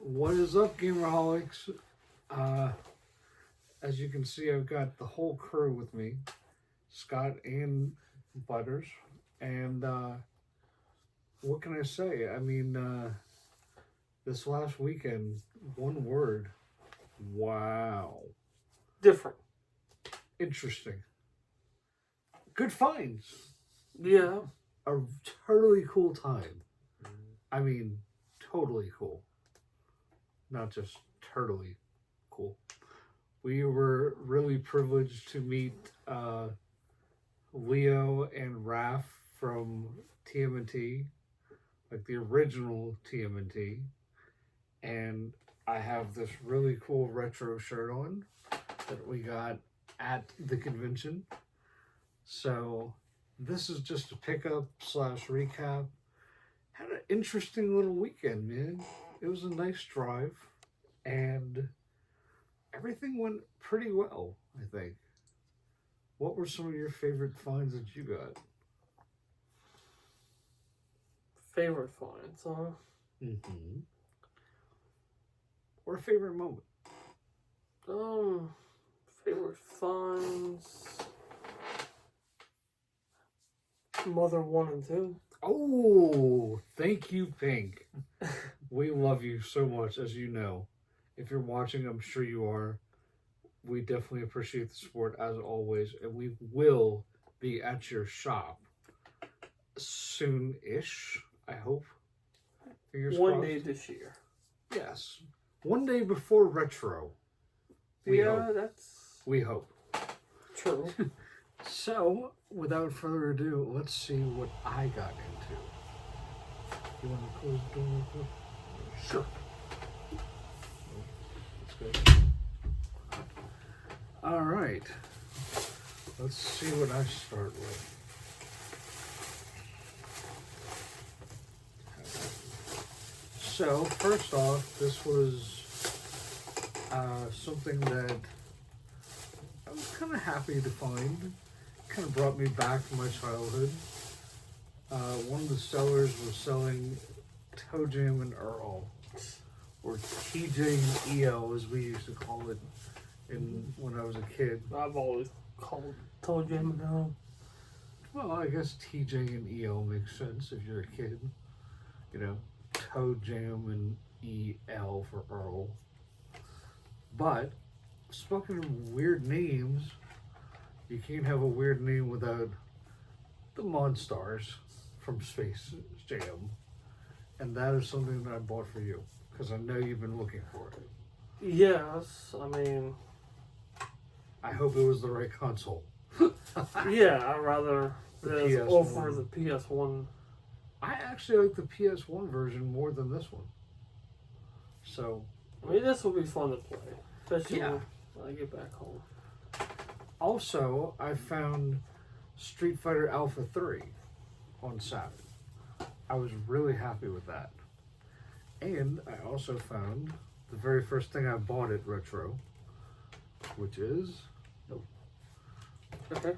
What is up, Gamerholics? As you can see, I've got the whole crew with me, Scott and Butters. And what can I say? I mean, this last weekend, one word, wow. Different. Interesting. Good finds. Yeah. A totally cool time. I mean, totally cool. Not just totally cool. We were really privileged to meet Leo and Raph from TMNT, like the original TMNT. And I have this really cool retro shirt on that we got at the convention. So this is just a pickup / recap. Had an interesting little weekend, man. It was a nice drive, and everything went pretty well, I think. What were some of your favorite finds that you got? Favorite finds, huh? Mm-hmm. Or favorite moment? Favorite finds. Mother 1 and 2. Oh, thank you, Pink. We love you so much, as you know. If you're watching, I'm sure you are. We definitely appreciate the support, as always. And we will be at your shop soon-ish, I hope. Fingers One crossed. day this year. Yes. One day before Retro. We hope. True. So, without further ado, let's see what I got into. You want to close the door real quick? Sure. That's good. All right. Let's see what I start with. So, first off, this was something that I was kind of happy to find. Kind of brought me back to my childhood. One of the sellers was selling Toe Jam and Earl, or TJ and EL as we used to call it when I was a kid. I've always called Toe Jam and Earl. Well, I guess TJ and EL makes sense if you're a kid. You know, Toe Jam and EL for Earl. But, speaking of weird names, you can't have a weird name without the Monstars from Space Jam. And that is something that I bought for you, because I know you've been looking for it. Yes, I mean... I hope it was the right console. Yeah, I'd rather PS1. offer the PS1. I actually like the PS1 version more than this one. So... I mean, this will be fun to play. Especially Yeah. when I get back home. Also, I found Street Fighter Alpha 3 on Saturn. I was really happy with that. And I also found the very first thing I bought at Retro, which is... Okay.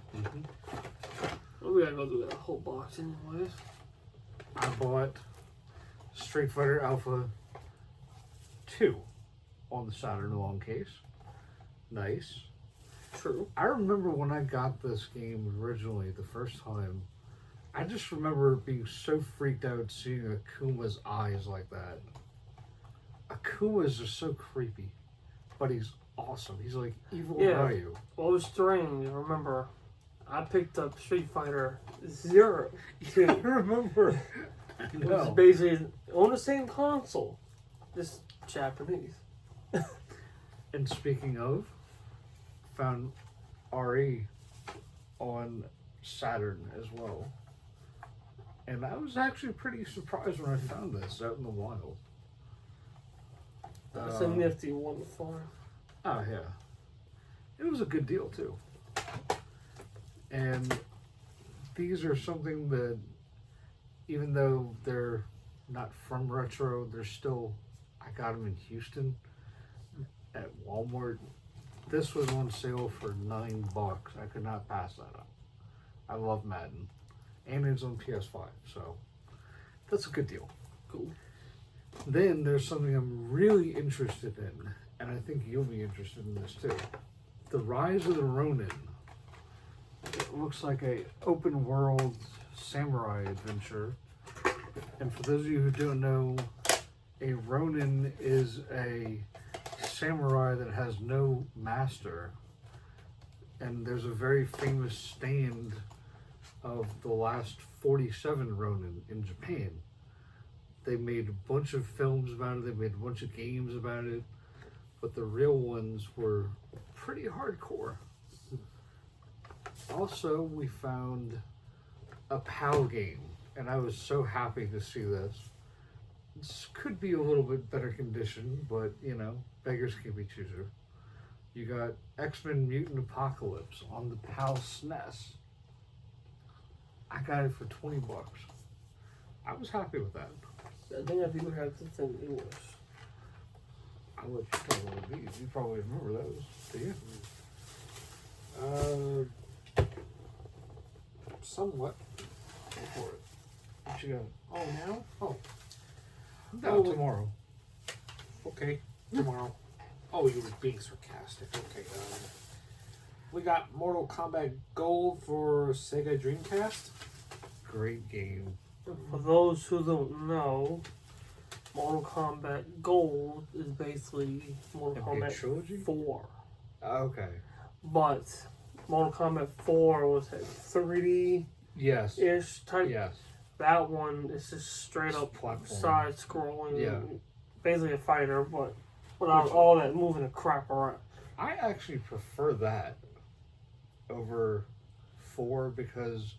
Well, we gotta go through that whole box anyways. I bought Street Fighter Alpha 2 on the Saturn long case. Nice. True. I remember when I got this game originally the first time, I just remember being so freaked out seeing Akuma's eyes like that. Akuma is just so creepy, but he's awesome. He's like evil Ryu. Well, it was strange. Remember, I picked up Street Fighter 0. Yeah, I remember. It was basically on the same console, just Japanese. And speaking of, found RE on Saturn as well. And I was actually pretty surprised when I found this out in the wild. That's a nifty one to find. Oh, yeah. It was a good deal, too. And these are something that, even though they're not from Retro, they're still, I got them in Houston at Walmart. This was on sale for $9. I could not pass that up. I love Madden. And it's on PS5, so that's a good deal. Cool. Then there's something I'm really interested in, and I think you'll be interested in this too. The Rise of the Ronin. It looks like a open world samurai adventure. And for those of you who don't know, a Ronin is a samurai that has no master. And there's a very famous stand of the last 47 Ronin in Japan. They made a bunch of films about it, they made a bunch of games about it, but the real ones were pretty hardcore. Also, we found a PAL game, and I was so happy to see this. This could be a little bit better condition, but you know, beggars can't be choosers. You got X-Men Mutant Apocalypse on the PAL SNES. I got it for $20. I was happy with that. I think I do have this in English. I'll let you tell what these. You probably remember those, do you? Somewhat. Go for it. What you got? Oh, now? Oh, No, tomorrow. okay. Tomorrow. Oh, you were being sarcastic. Okay. We got Mortal Kombat Gold for Sega Dreamcast. Great game. For those who don't know, Mortal Kombat Gold is basically Mortal Kombat Trilogy? 4. Okay. But Mortal Kombat 4 was a 3D-ish Yes. type. Yes. That one is just straight up Platform. side-scrolling. Yeah. Basically a fighter, but without all that moving the crap around. I actually prefer that over 4 because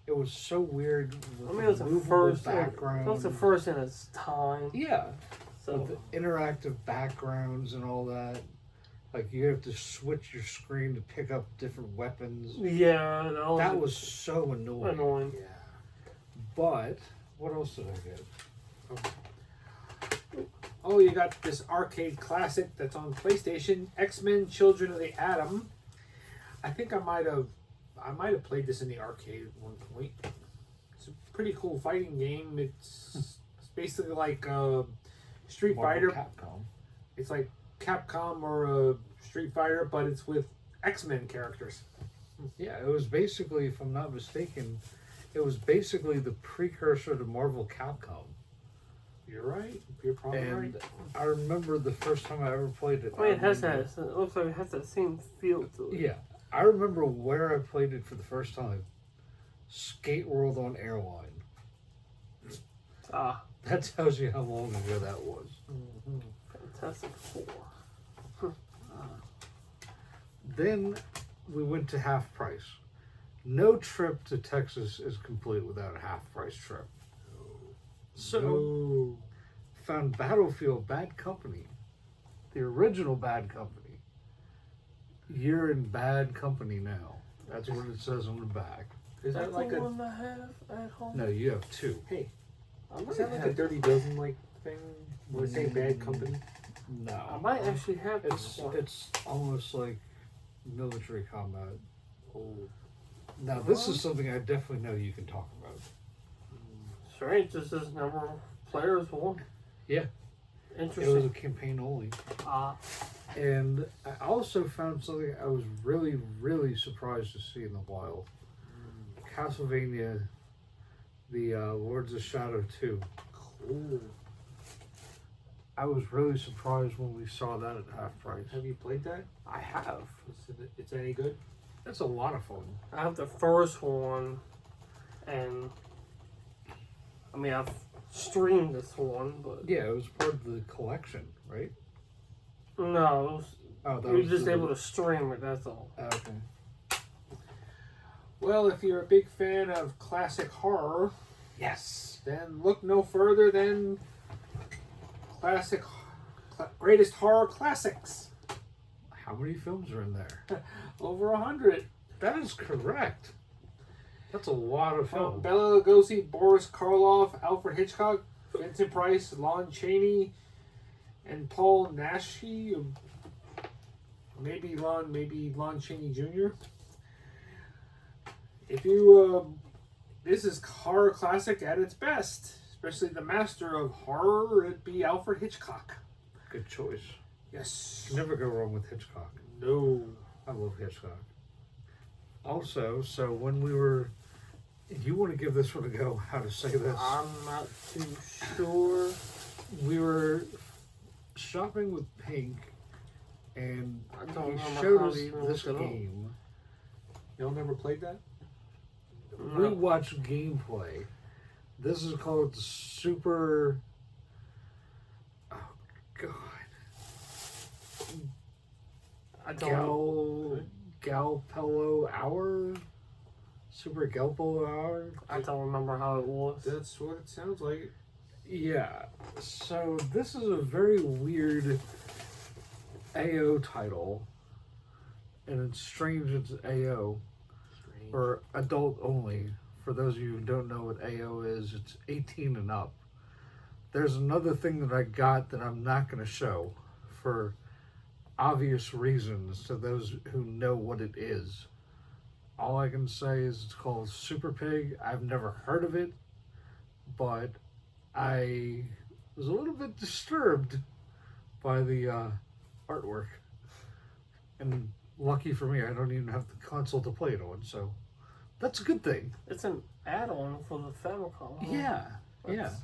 it was so weird with I mean, it was the the movable first. background. It was the first in its time. Yeah. So With the interactive backgrounds and all that. Like you have to switch your screen to pick up different weapons. yeah, That was so annoying. annoying. Yeah. But what else did I get? Oh, you got this arcade classic that's on PlayStation, X-Men: Children of the Atom. I think I might have played this in the arcade at one point. It's a pretty cool fighting game. It's basically like Street Marvel Fighter. Capcom. It's like Capcom or Street Fighter, but it's with X-Men characters. Yeah, it was basically, if I'm not mistaken, it was basically the precursor to Marvel Capcom. You're right. You're probably And right. I remember the first time I ever played it. I mean, it has remember- that. It looks like it has that same feel to it. Yeah, I remember where I played it for the first time. Skate World on Airline. Ah, That tells you how long ago that was. Fantastic Four. Then we went to half price. No trip to Texas is complete without a half price trip. So, No. found Battlefield Bad Company. The original Bad Company. You're in bad company now. That's what it says on the back. Is that That's like the a one I have at home. No, you have 2. hey? I Is might that like a have. Dirty Dozen like thing? Where they say bad company? No. I might actually have this one. It's almost like military combat. Oh, Now, this is something I definitely know you can talk about. Strange. This is number of players one. Yeah. It was a Interesting. campaign only. Ah, And I also found something I was really, really surprised to see in the wild. Castlevania, the Lords of Shadow 2. cool. I was really surprised when we saw that at half price. Have you played that? I have. It's any good? It's a lot of fun. I have the first one, and I mean I've streamed this one, but Yeah, it was part of the collection, right? no, it was, Oh, that you were was just the- able to stream it. That's all. Okay. Well, if you're a big fan of classic horror, Yes. then look no further than greatest horror classics. How many films are in there? Over 100. That is correct. That's a lot of From films. Bela Lugosi, Boris Karloff, Alfred Hitchcock, Vincent Price, Lon Chaney, and Paul Naschy. Maybe Lon Chaney Jr. If you, this is horror classic at its best. especially the master of horror, it'd be Alfred Hitchcock. Good choice. Yes. You never go wrong with Hitchcock. No. I love Hitchcock. Also, so when we were, you want to give this one a go? How to say this? I'm not too sure. We were shopping with Pink, and I don't he remember showed how us to even this look it up. game. Y'all never played that? We No. watched gameplay. This is called Super. Oh God. I don't. Galpello Hour. Super Galpello Hour. I don't remember how it was. That's what it sounds like. Yeah. So this is a very weird AO title, and it's strange. It's AO. Strange. Or adult only. For those of you who don't know what AO is, it's 18 and up. There's another thing that I got that I'm not going to show for obvious reasons to those who know what it is. All I can say is it's called Super Pig. I've never heard of it, but I was a little bit disturbed by the artwork. And lucky for me, I don't even have the console to play it on, so that's a good thing. It's an add-on for the Famicom. Huh? Yeah, yeah. That's-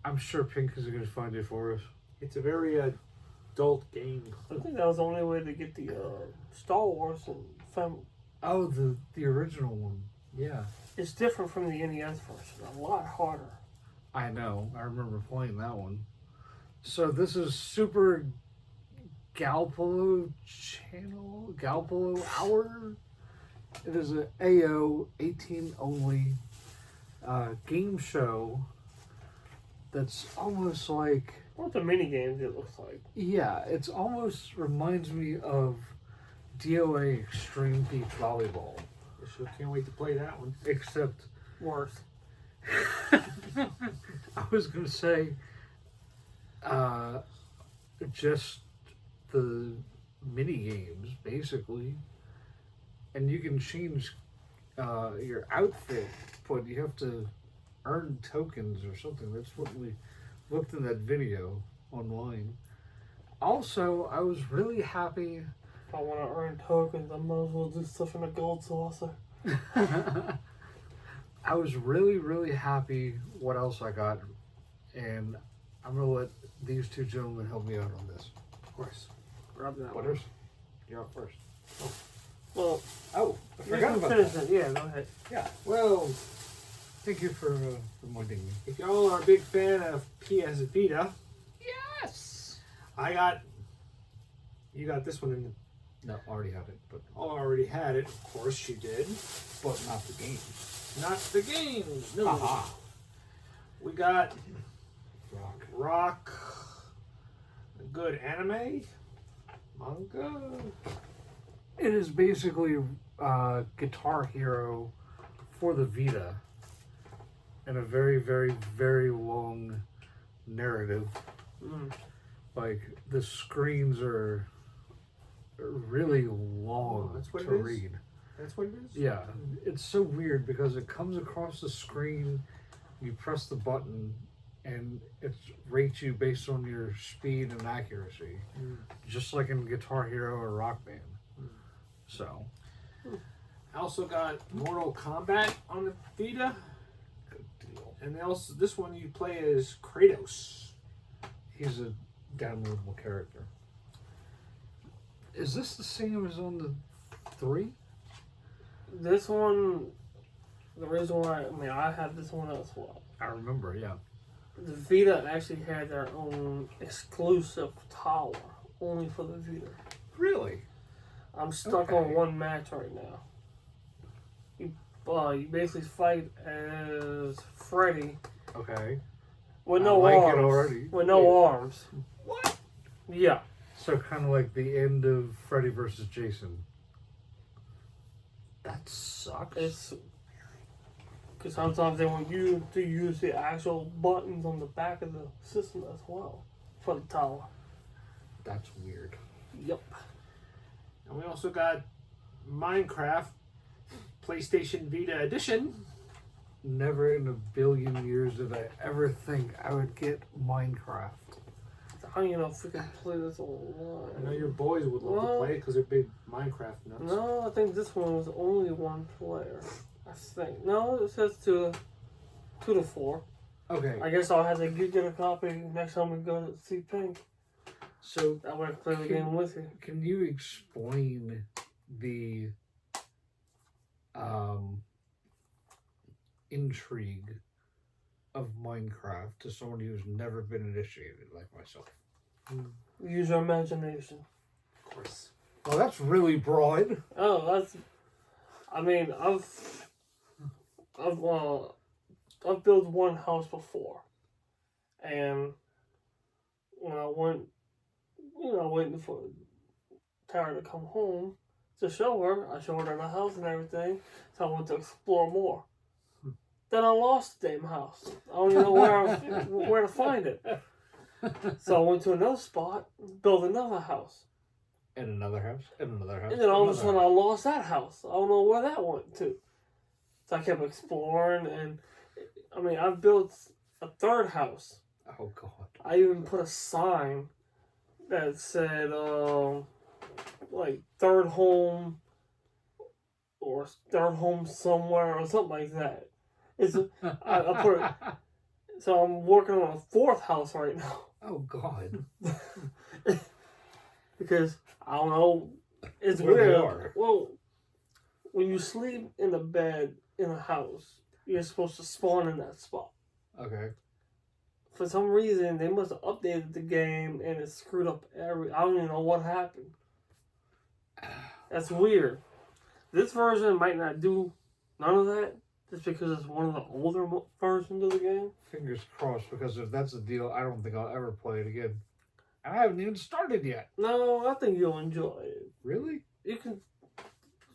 I'm sure Pink is going to find it for us. It's a very adult game. I think that was the only way to get the Star Wars and Oh, the original one. Yeah. It's different from the NES version. A lot harder. I know. I remember playing that one. So this is Super Galpolo Channel? Galpolo Hour? It is an AO 18 only game show that's almost like... What the mini games it looks like. Yeah, it's almost reminds me of DOA Extreme Beach Volleyball. I sure can't wait to play that one. Except... Worse. I was going to say just the mini games, basically. And you can change your outfit, but you have to earn tokens or something. That's what we looked in that video online. Also, I was really happy. If I want to earn tokens, I might as well do stuff in a gold saucer. I was really, really happy what else I got. And I'm going to let these two gentlemen help me out on this. Of course. Grab that one. Butters, you're up first. Well, Oh, I you forgot can about finish that. it. Yeah, go ahead. Yeah, Well, thank you for reminding me. if y'all are a big fan of PS Vita, Yes! you got this one in the... No, already have it, but Already had it. Of course you did. not the game. Not the games. No. Aha. We got Rock. a good anime, manga. It is basically Guitar Hero for the Vita, and a very, very, very long narrative. Like, the screens are really long Oh, that's what to it is? read. That's what it is? Yeah, it's so weird because it comes across the screen, you press the button, and it rates you based on your speed and accuracy, just like in Guitar Hero or Rock Band. So, I also got Mortal Kombat on the Vita. good deal. And also, this one you play as Kratos. He's a downloadable character. Is this the same as on the 3? This one, the reason why, I had this one as well. I remember, yeah. The Vita actually had their own exclusive tower, only for the Vita. Really? I'm stuck Okay. on one match right now. You basically fight as Freddy Okay. with I no like it arms. already. With no Yeah. arms. What? Yeah. So kind of like the end of Freddy versus Jason. That sucks. It's because sometimes they want you to use the actual buttons on the back of the system as well for the tower. That's weird. Yep. And we also got Minecraft PlayStation Vita Edition. never in a billion years did I ever think I would get Minecraft. I don't even know if we can play this online. I know your boys would love to play it because they're big Minecraft nuts. No, I think this one was only one player. I think. No, it says two to four. Okay. I guess I'll have to get a copy next time we go to see Pink. So I want to play the game with you. Can you explain the intrigue of Minecraft to someone who's never been initiated like myself? Use your imagination. Of course. Well, that's really broad. Oh, that's. I mean, I've built one house before, and when I went, waiting for Tara to come home to show her, I showed her the house and everything. So I went to explore more. Then I lost the damn house. I don't even know where to find it. So I went to another spot, built another house. And another house, and another house. And then all of a sudden I lost that house. I don't know where that went to. So I kept exploring, and I mean, I built a third house. Oh, God. I even put a sign that said, like, third home, or third home somewhere, or something like that. I put it. So I'm working on a fourth house right now. Oh, God. Because, I don't know, it's Where they weird. are. Well, when you sleep in a bed in a house, you're supposed to spawn in that spot. Okay. For some reason, they must have updated the game and it screwed up I don't even know what happened. That's weird. This version might not do none of that, just because it's one of the older versions of the game. Fingers crossed, because if that's the deal, I don't think I'll ever play it again. I haven't even started yet. No, I think you'll enjoy it. Really? You can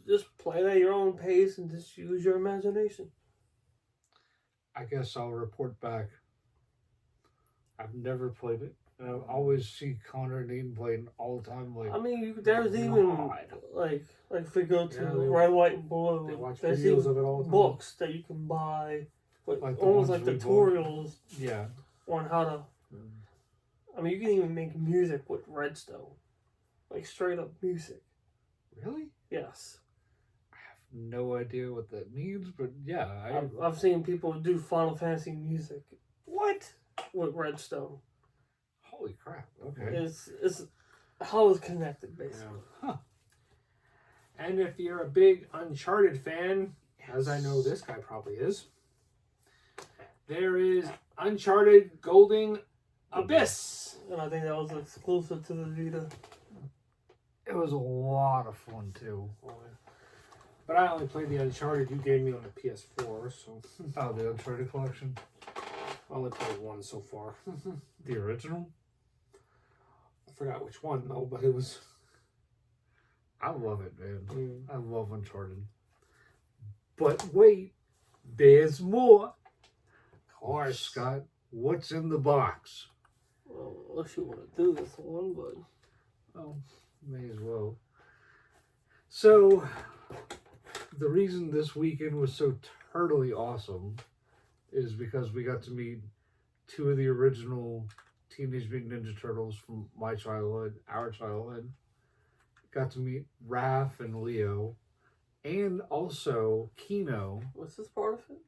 just play it at your own pace and just use your imagination. I guess I'll report back. I've never played it. And I always see Connor and Aiden playing all the time. Like, I mean, there's even, like if we go to Red, White, and Blue, there's videos even of it all the time. books that you can buy, with Like the almost ones like we tutorials yeah. on how to. I mean, you can even make music with redstone. Like, straight up music. Really? Yes. I have no idea what that means, but yeah. I've seen people do Final Fantasy music. What? With redstone. Holy crap. Okay. It's how it's connected, basically. Yeah. Huh. And if you're a big Uncharted fan, as I know this guy probably is, there is Uncharted Golden Abyss. And I think that was exclusive to the Vita. It was a lot of fun, too. But I only played the Uncharted you gave me on the PS4, so... Oh, the Uncharted collection? I only played one so far. The original? I forgot which one, though, but it was... I love it, man. Mm. I love Uncharted. But wait, there's more. Of course. Scott, what's in the box? Well, unless you want to do this one, but... Oh, may as well. So, the reason this weekend was so totally awesome is because we got to meet two of the original Teenage Mutant Ninja Turtles from my childhood, our childhood. Got to meet Raph and Leo, and also Kino. What's this part of it?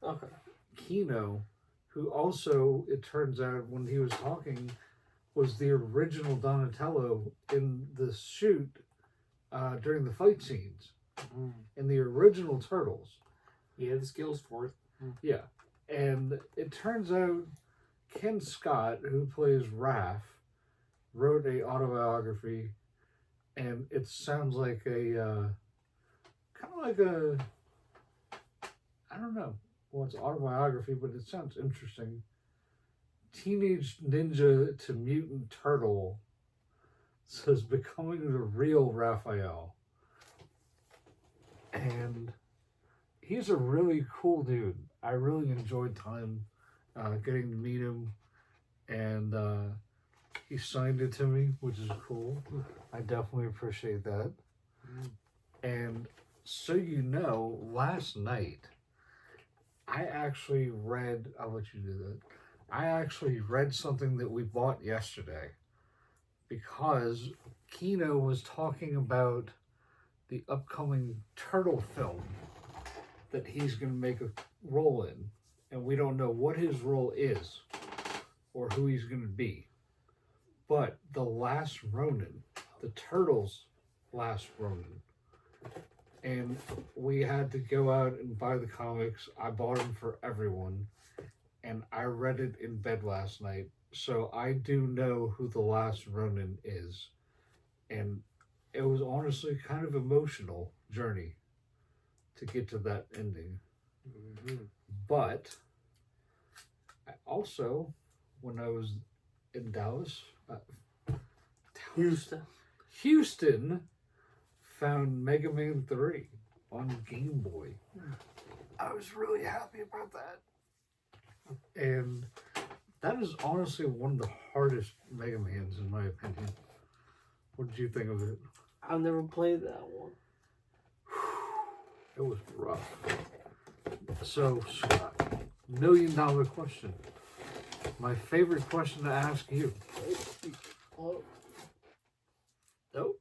Okay. Kino, who also, it turns out, when he was talking, was the original Donatello in the shoot during the fight scenes. In the original Turtles. He had the skills for it. Yeah. And it turns out Ken Scott, who plays Raph, wrote a autobiography, and it sounds like a kind of like a, I don't know, well, it's autobiography, but it sounds interesting. Teenage Ninja to Mutant Turtle says becoming the real Raphael. And he's a really cool dude. I really enjoyed time getting to meet him, and he signed it to me, which is cool. I definitely appreciate that. And so you know, last night I actually read. I'll let you do that. I actually read something that we bought yesterday because Kino was talking about the upcoming Turtle film that he's going to make a role in, and we don't know what his role is or who he's going to be. But the Last Ronin, the Turtles' Last Ronin, and we had to go out and buy the comics. I bought them for everyone, and I read it in bed last night. So I do know who the Last Ronin is, and it was honestly kind of emotional journey to get to that ending. Mm-hmm. But I also, when I was in Dallas, Houston found Mega Man 3 on Game Boy. I was really happy about that. And that is honestly one of the hardest Mega Mans, in my opinion. What did you think of it? I've never played that one. It was rough. So, Scott, $1 million question. My favorite question to ask you. Oh, Oh,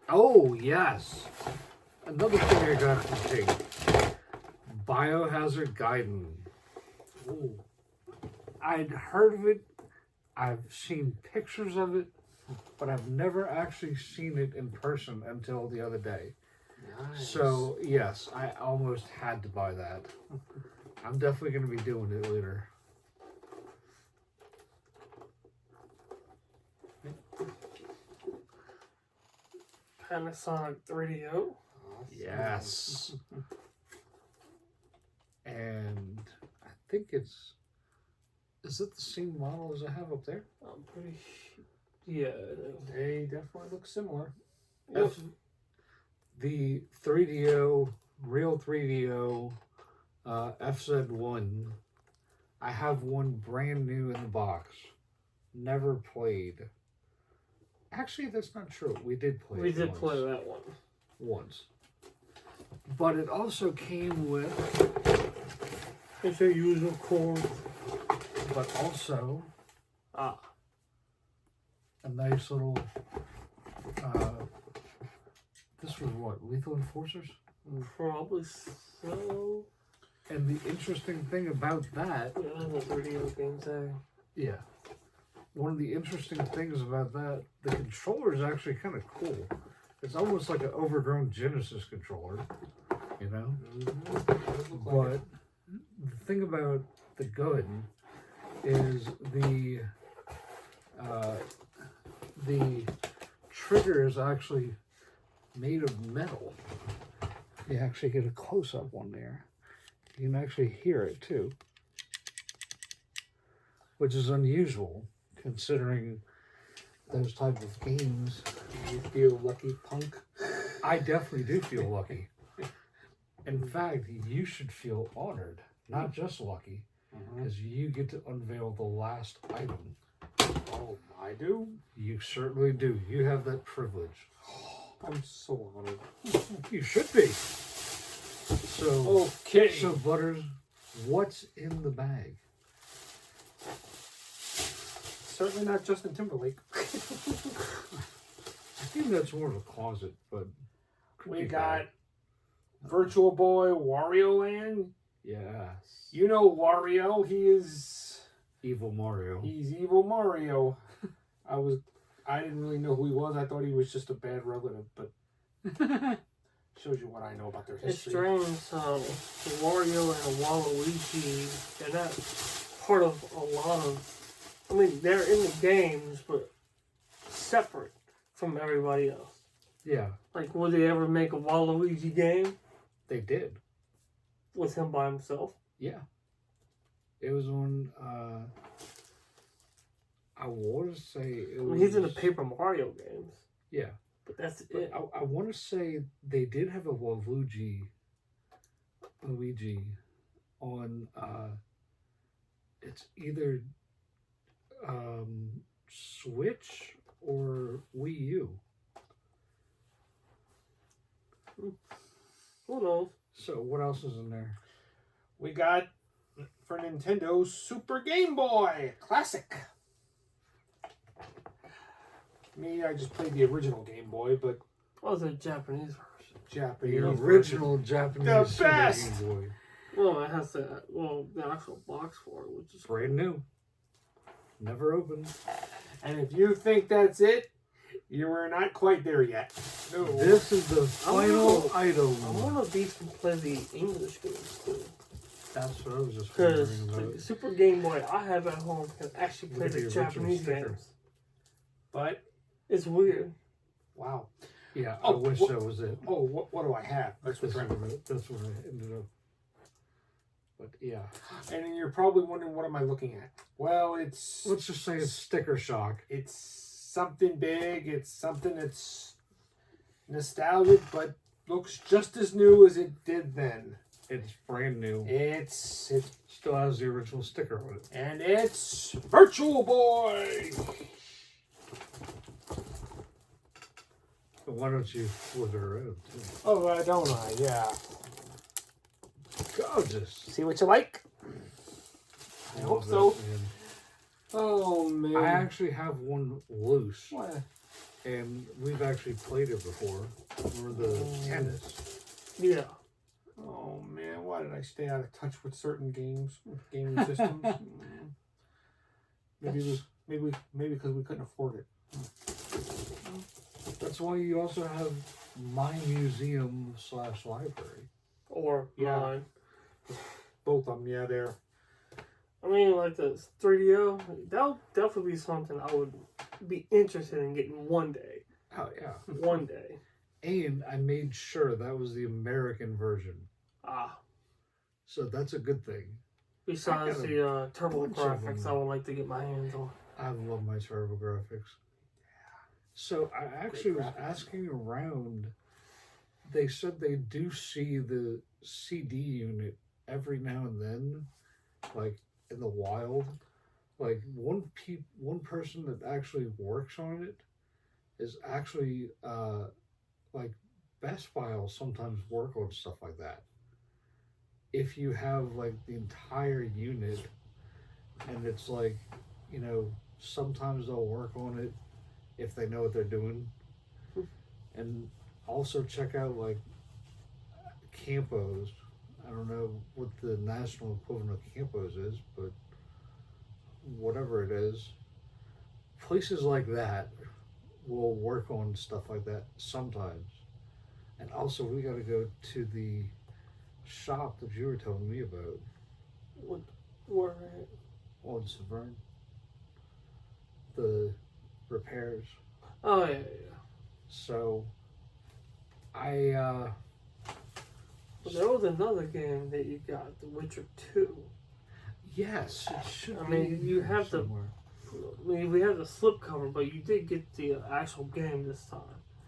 oh yes. Another thing I got from King. Biohazard Gaiden. Ooh. I'd heard of it. I've seen pictures of it, but I've never actually seen it in person until the other day. Nice. So, yes, I almost had to buy that. I'm definitely going to be doing it later. Panasonic 3DO. Yes. And I think it's... Is it the same model as I have up there? I'm pretty... Yeah. They definitely look similar. Yep. The 3DO, real 3DO, FZ1. I have one brand new in the box. Never played. Actually, that's not true. We did play it We did once. play that one. Once. But it also came with... It's a user cord. But also... Ah. a nice little... this was what? Lethal Enforcers? Probably so. And the interesting thing about that... Yeah, that's a 3DO game tag. Yeah. One of the interesting things about that, the controller is actually kind of cool. It's almost like an overgrown Genesis controller, you know? Mm-hmm. But the thing about the gun is the trigger is actually made of metal. You actually get a close-up one there. You can actually hear it too, which is unusual considering those type of games. You feel lucky, punk? I definitely do feel lucky. In fact, you should feel honored, not just lucky, because you get to unveil the last item. Oh, I do? You certainly do. You have that privilege. I'm so honored. You should be. So, Okay. so Butters, what's in the bag? Certainly not Justin Timberlake. I think that's more of a closet, but We got Virtual Boy Wario Land. Yes. You know Wario, he is... Evil Mario. He's evil Mario. I didn't really know who he was. I thought he was just a bad relative, but shows you what I know about their It's history. strange how Wario and Waluigi, they're not part of a lot of... I mean, they're in the games, but separate from everybody else. Yeah, Like, would they ever make a Waluigi game they did. with him by himself? Yeah. It was on, I want to say it I was... mean, he's in the Paper Mario games, Yeah. but that's But it. I want to say they did have a Luigi on, it's either Switch or Wii U. Who knows? So what else is in there? we got for Nintendo Super Game Boy Classic. Me, I just played the original Game Boy, but Oh, the Japanese version. Japanese The original Japanese The Super best! Game Boy. Well, it has the actual box for it, which is Brand new. Never opened. And if you think that's it, you are not quite there yet. No. This is the final item. I wonder if these can play the English games too. That's what I was just Because wondering about. the Super Game Boy I have at home can actually Look play at the the original Japanese sticker. games. But, It's weird. wow. Yeah, Oh, I wish what- that was it. Oh, what do I have? That's what's That's right. what I ended up. But yeah, And you're probably wondering, what am I looking at? Well, it's let's just say it's sticker shock. it's something big. It's something that's nostalgic, but looks just as new as it did then. It's brand new. It's Still has the original sticker on it. and it's Virtual Boy. But why don't you flip it around too? Oh, don't I? Yeah. Gorgeous. See what you like? I hope love so. that, man. Oh man. I actually have one loose, What? and we've actually played it before. For the tennis. Yeah. Oh man, why did I stay out of touch with certain gaming systems? maybe because we couldn't afford it. That's why you also have my museum / library. Or Yeah. mine. Both of them, yeah, they're. I mean, like the 3DO, that'll definitely be something I would be interested in getting one day. Oh yeah. One day. And I made sure that was the American version. Ah. So that's a good thing. Besides I got the turbo bunch of graphics, them. I would like to get my hands on. I love my TurboGrafx. So I actually was graphics. asking around. They said they do see the CD unit every now and then, like in the wild. Like one person that actually works on it is actually like Best Buy will sometimes work on stuff like that. If you have like the entire unit, and it's like, you know, sometimes they'll work on it if they know what they're doing. And also check out like Campos. I don't know what the national equivalent of Campos is, but whatever it is, places like that will work on stuff like that sometimes. And also, we got to go to the shop that you were telling me about Where? on Severn. The repairs. Oh, yeah. So, I But there was another game that you got, The Witcher 2. yes, it should. I be mean, in you here have to- somewhere. I mean, we have the slipcover, but you did get the actual game this time.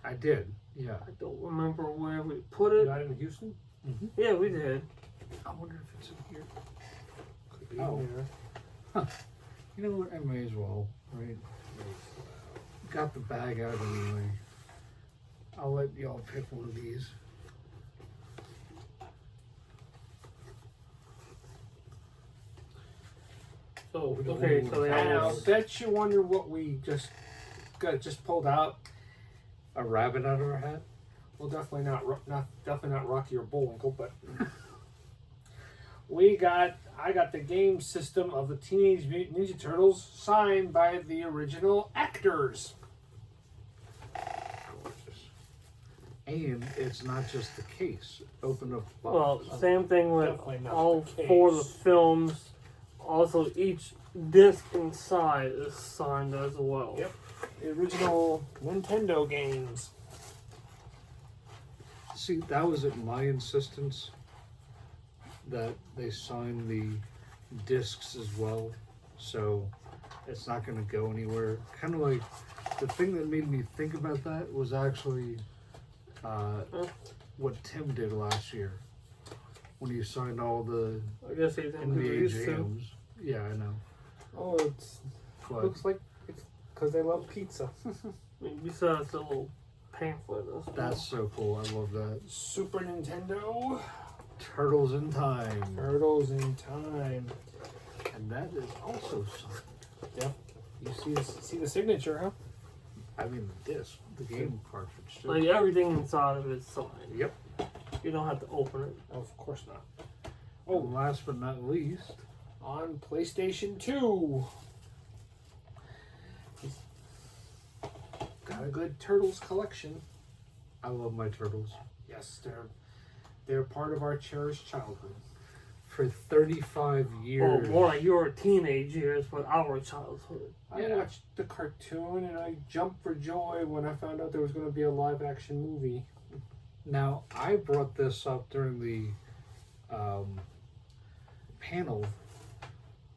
I did. Yeah. I don't remember where we put You it. got it in Houston? Yeah, we did. I wonder if it's in here. Could be Oh. in there. You know what? I may as well. Right. Got the bag out anyway. I'll let y'all pick one of these. So, okay, so they And I'll almost... bet you wonder what we just pulled out. A rabbit out of our hat? Well, definitely not Rocky or Bullwinkle, but I got the game system of the Teenage Mutant Ninja Turtles signed by the original actors. Gorgeous. And it's not just the case. Open up the Well, box. same thing with Definitely not all the four of the case. films. Also, each disc inside is signed as well. Yep. The original Nintendo games. See, that was at my insistence that they signed the discs as well, so it's not going to go anywhere. Kind of like the thing that made me think about that was actually what Tim did last year when he signed all the I guess they didn't do NBA these two. jams. Yeah, I know. Oh, it But looks like it's because they love pizza. I mean, besides the little pamphlet. that's so cool. I love that. Super Nintendo. Turtles in Time. Turtles in Time. And that is also signed. Yep. You see the signature, huh? I mean, the disc, the game cartridge. Too. Like everything inside of it is signed. Yep. You don't have to open it. Of course not. Oh, last but not least, on PlayStation 2. Got a good Turtles collection. I love my turtles. Yes, they're part of our cherished childhood. For 35 Well, years. more like your teenage years, but our childhood. I watched the cartoon and I jumped for joy when I found out there was going to be a live action movie. Now, I brought this up during the panel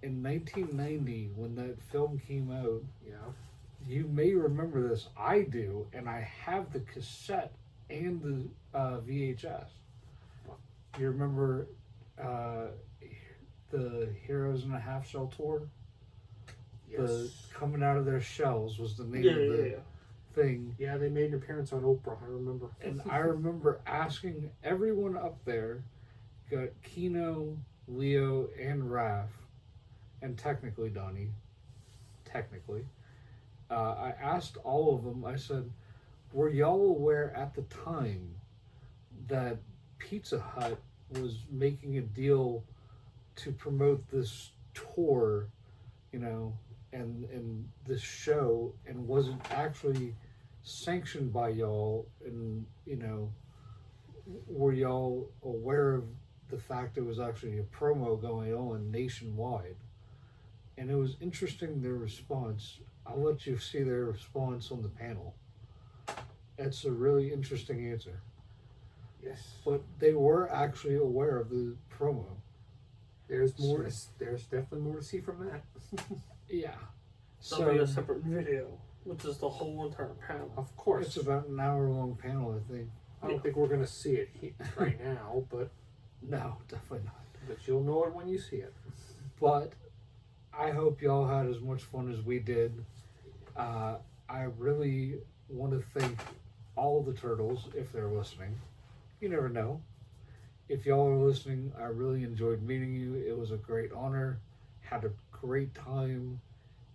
in 1990 when that film came out. Yeah. You may remember this. I do, and I have the cassette and the VHS. You remember the Heroes in a Half Shell tour? Yes. The Coming Out of Their Shells was the name Yeah, of the thing. Yeah, they made an appearance on Oprah, I remember. And I remember asking everyone up there, got Kino, Leo, and Raph, and technically Donnie, I asked all of them, I said, were y'all aware at the time that Pizza Hut was making a deal to promote this tour, you know, and this show, and wasn't actually sanctioned by y'all, and, you know, were y'all aware of the fact it was actually a promo going on nationwide? And it was interesting, their response. I'll let you see their response on the panel. It's a really interesting answer. Yes. But they were actually aware of the promo. There's more. There's definitely more to see from that. Yeah. There'll be a separate video, which is the whole entire panel. Of course. It's about an hour-long panel, I think. I don't think we're going to see it right now, but No, definitely not. you'll know it when you see it. But I hope y'all had as much fun as we did. I really want to thank all the turtles if they're listening. You never know. If y'all are listening, I really enjoyed meeting you. It was a great honor. Had a great time.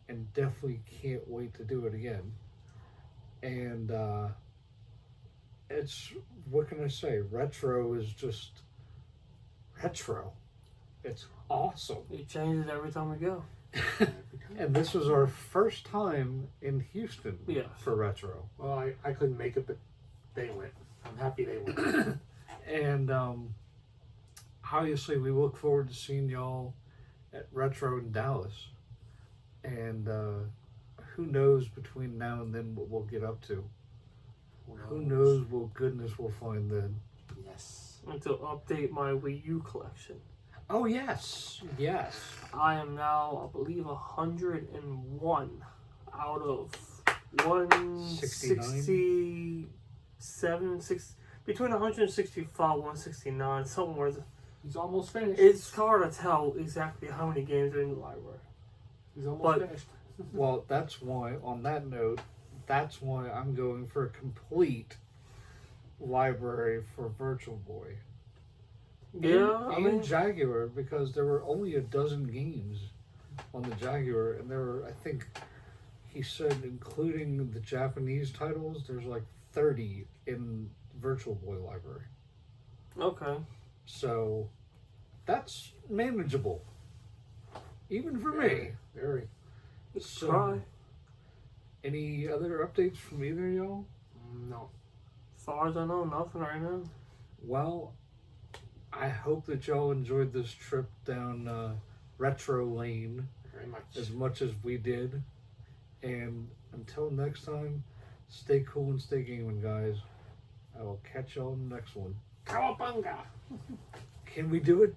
And definitely can't wait to do it again. And it's, what can I say? Retro is just retro. It's awesome. It changes every time we go. And this was our first time in Houston Yes. for Retro. Well, I couldn't make it, but they went. I'm happy they went. And obviously we look forward to seeing y'all at Retro in Dallas. And who knows between now and then what we'll get up to. Who knows what goodness we'll find then. Yes. And to update my Wii U collection. Oh, yes. Yes. I am now, I believe, 101 out of 167, between 165, 169, somewhere. He's almost finished. It's hard to tell exactly how many games are in the library. He's almost but- finished. Well, that's why, on that note, that's why I'm going for a complete library for Virtual Boy. Yeah, And Jaguar, because there were only a dozen games on the Jaguar, and there were, I think, he said, including the Japanese titles, there's like 30 in Virtual Boy library. okay. So, that's manageable. Even for me. Very. So, Try. any other updates from either of y'all? No. As far as I know, nothing right now. Well, I hope that y'all enjoyed this trip down Retro Lane Very much. as much as we did. And until next time, stay cool and stay gaming, guys. I will catch y'all in the next one. Cowabunga! Can we do it?